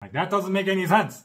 Like, that doesn't make any sense.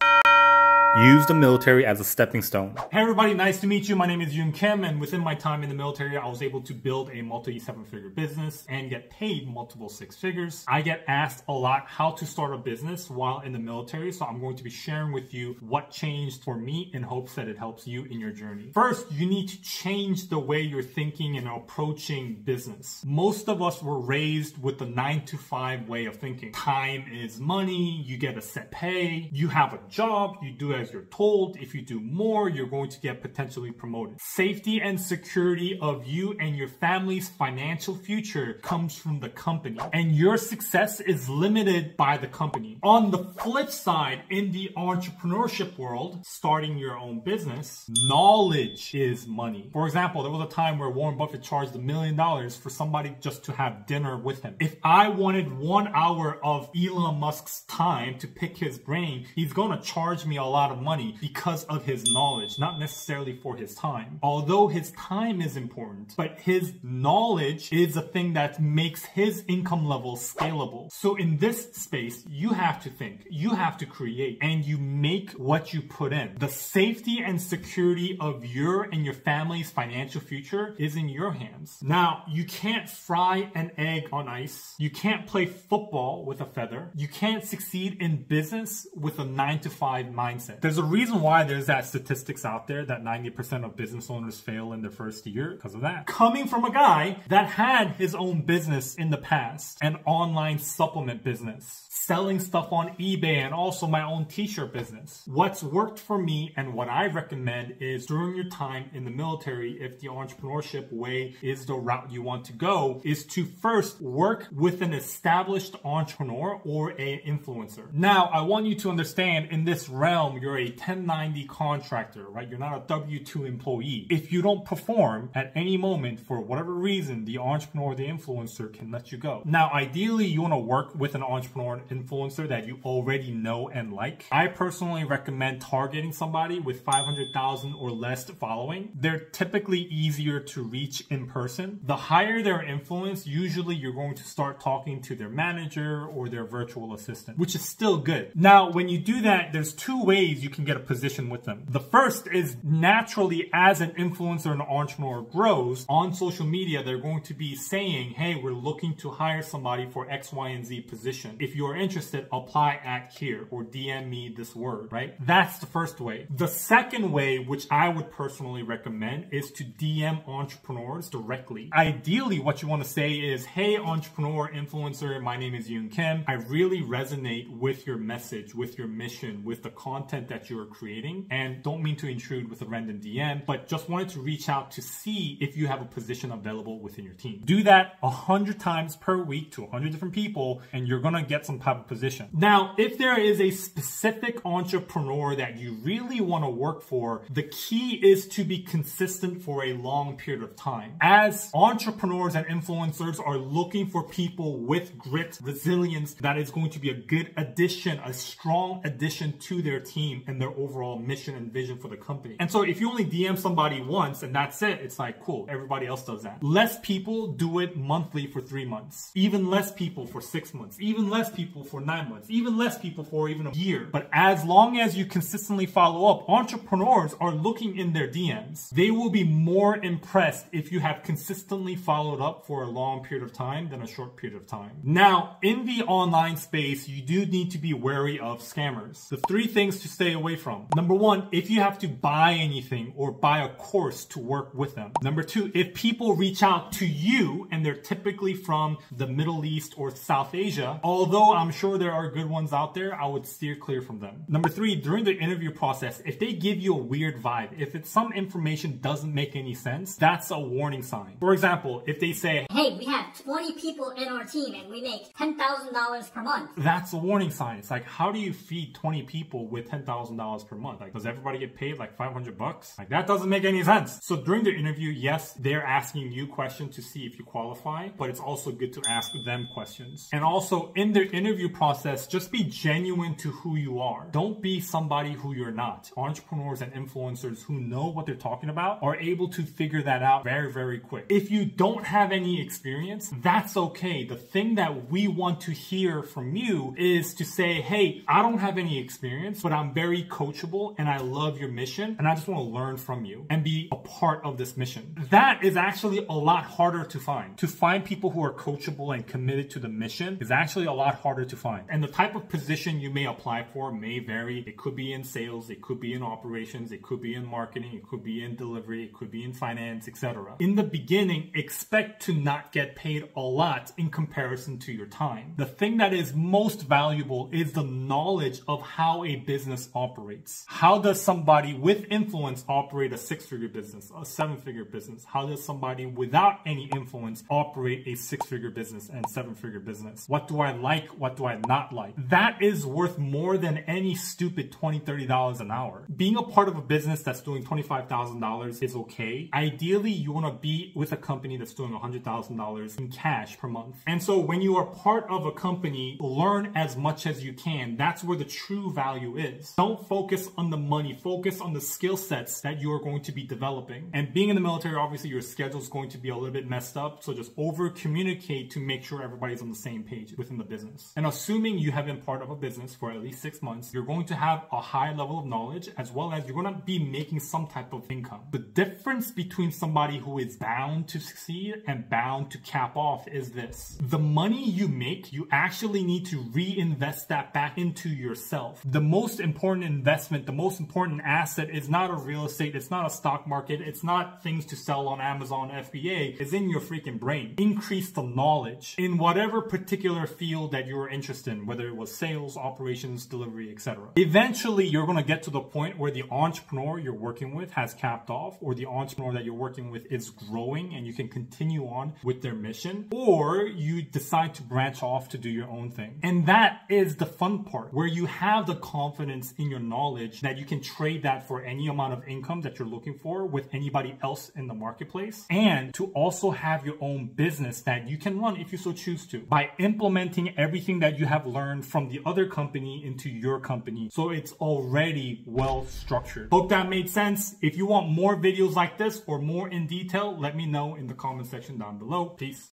Use the military as a stepping stone. Hey everybody, nice to meet you. My name is Yoon Kim, and within my time in the military, I was able to build a multi-7-figure business and get paid multiple 6 figures. I get asked a lot how to start a business while in the military, so I'm going to be sharing with you what changed for me in hopes that it helps you in your journey. First, you need to change the way you're thinking and approaching business. Most of us were raised with the 9-to-5 way of thinking. Time is money, you get a set pay, you have a job, you do as you're told. If you do more, you're going to get potentially promoted. Safety and security of you and your family's financial future comes from the company, and your success is limited by the company. On the flip side, in the entrepreneurship world, starting your own business, knowledge is money. For example, there was a time where Warren Buffett charged $1 million for somebody just to have dinner with him. If I wanted 1 hour of Elon Musk's time to pick his brain, he's going to charge me a lot of money because of his knowledge, not necessarily for his time. Although his time is important, but his knowledge is a thing that makes his income level scalable. So in this space, you have to think, you have to create, and you make what you put in. The safety and security of your and your family's financial future is in your hands. Now, you can't fry an egg on ice. You can't play football with a feather. You can't succeed in business with a 9-to-5 mindset. There's a reason why there's that statistics out there that 90% of business owners fail in their first year because of that. Coming from a guy that had his own business in the past, an online supplement business, selling stuff on eBay, and also my own t-shirt business. What's worked for me and what I recommend is during your time in the military, if the entrepreneurship way is the route you want to go, is to first work with an established entrepreneur or an influencer. Now, I want you to understand in this realm, you're a 1090 contractor, right? You're not a W-2 employee. If you don't perform at any moment for whatever reason, the entrepreneur or the influencer can let you go. Now, ideally, you want to work with an entrepreneur influencer that you already know and like. I personally recommend targeting somebody with 500,000 or less following. They're typically easier to reach in person. The higher their influence, usually you're going to start talking to their manager or their virtual assistant, which is still good. Now, when you do that, there's 2 ways you can get a position with them. The first is naturally, as an influencer and entrepreneur grows on social media, they're going to be saying, hey, we're looking to hire somebody for X, Y, and Z position. If you're interested, apply at here or DM me this word, right? That's the first way. The second way, which I would personally recommend, is to DM entrepreneurs directly. Ideally, what you want to say is, hey, entrepreneur, influencer, my name is Yoon Kim. I really resonate with your message, with your mission, with the content that you're creating, and don't mean to intrude with a random DM, but just wanted to reach out to see if you have a position available within your team. Do that 100 times per week to 100 different people, and you're gonna get some type of position. Now, if there is a specific entrepreneur that you really want to work for, the key is to be consistent for a long period of time. As entrepreneurs and influencers are looking for people with grit, resilience, that is going to be a good addition, a strong addition to their team and their overall mission and vision for the company. And so if you only DM somebody once and that's it, it's like, cool, everybody else does that. Less people do it monthly for 3 months, even less people for 6 months, even less people for 9 months, even less people for even a year. But as long as you consistently follow up, entrepreneurs are looking in their DMs. They will be more impressed if you have consistently followed up for a long period of time than a short period of time. Now, in the online space, you do need to be wary of scammers. The 3 things to stay away from. Number 1, if you have to buy anything or buy a course to work with them. Number 2, if people reach out to you and they're typically from the Middle East or South Asia, although I'm sure there are good ones out there, I would steer clear from them. Number 3, during the interview process, if they give you a weird vibe, if it's some information doesn't make any sense, that's a warning sign. For example, if they say, hey, we have 20 people in our team and we make $10,000 per month. That's a warning sign. It's like, how do you feed 20 people with $10,000 $10,000 per month. Like, does everybody get paid like $500? Like, that doesn't make any sense. So during the interview, yes, they're asking you questions to see if you qualify, but it's also good to ask them questions. And also in the interview process, just be genuine to who you are. Don't be somebody who you're not. Entrepreneurs and influencers who know what they're talking about are able to figure that out very, very quick. If you don't have any experience, that's okay. The thing that we want to hear from you is to say, hey, I don't have any experience, but I'm very coachable and I love your mission and I just want to learn from you and be a part of this mission. That is actually a lot harder to find. To find people who are coachable and committed to the mission is actually a lot harder to find. And the type of position you may apply for may vary. It could be in sales, it could be in operations, it could be in marketing, it could be in delivery, it could be in finance, etc. In the beginning, expect to not get paid a lot in comparison to your time. The thing that is most valuable is the knowledge of how a business operates. How does somebody with influence operate a 6-figure business, a 7-figure business? How does somebody without any influence operate a 6-figure business and 7-figure business? What do I like? What do I not like? That is worth more than any stupid $20, $30 an hour. Being a part of a business that's doing $25,000 is okay. Ideally, you want to be with a company that's doing $100,000 in cash per month. And so when you are part of a company, learn as much as you can. That's where the true value is. Don't focus on the money. Focus on the skill sets that you are going to be developing. And being in the military, obviously your schedule is going to be a little bit messed up. So just over communicate to make sure everybody's on the same page within the business. And assuming you have been part of a business for at least 6 months, you're going to have a high level of knowledge as well as you're going to be making some type of income. The difference between somebody who is bound to succeed and bound to cap off is this. The money you make, you actually need to reinvest that back into yourself. The most important investment, the most important asset is not a real estate, it's not a stock market, it's not things to sell on Amazon FBA, it's in your freaking brain. Increase the knowledge in whatever particular field that you're interested in, whether it was sales, operations, delivery, etc. Eventually, you're going to get to the point where the entrepreneur you're working with has capped off, or the entrepreneur that you're working with is growing and you can continue on with their mission, or you decide to branch off to do your own thing. And that is the fun part, where you have the confidence in your knowledge that you can trade that for any amount of income that you're looking for with anybody else in the marketplace, and to also have your own business that you can run if you so choose to, by implementing everything that you have learned from the other company into your company. So it's already well structured. Hope that made sense. If you want more videos like this or more in detail, let me know in the comment section down below. Peace.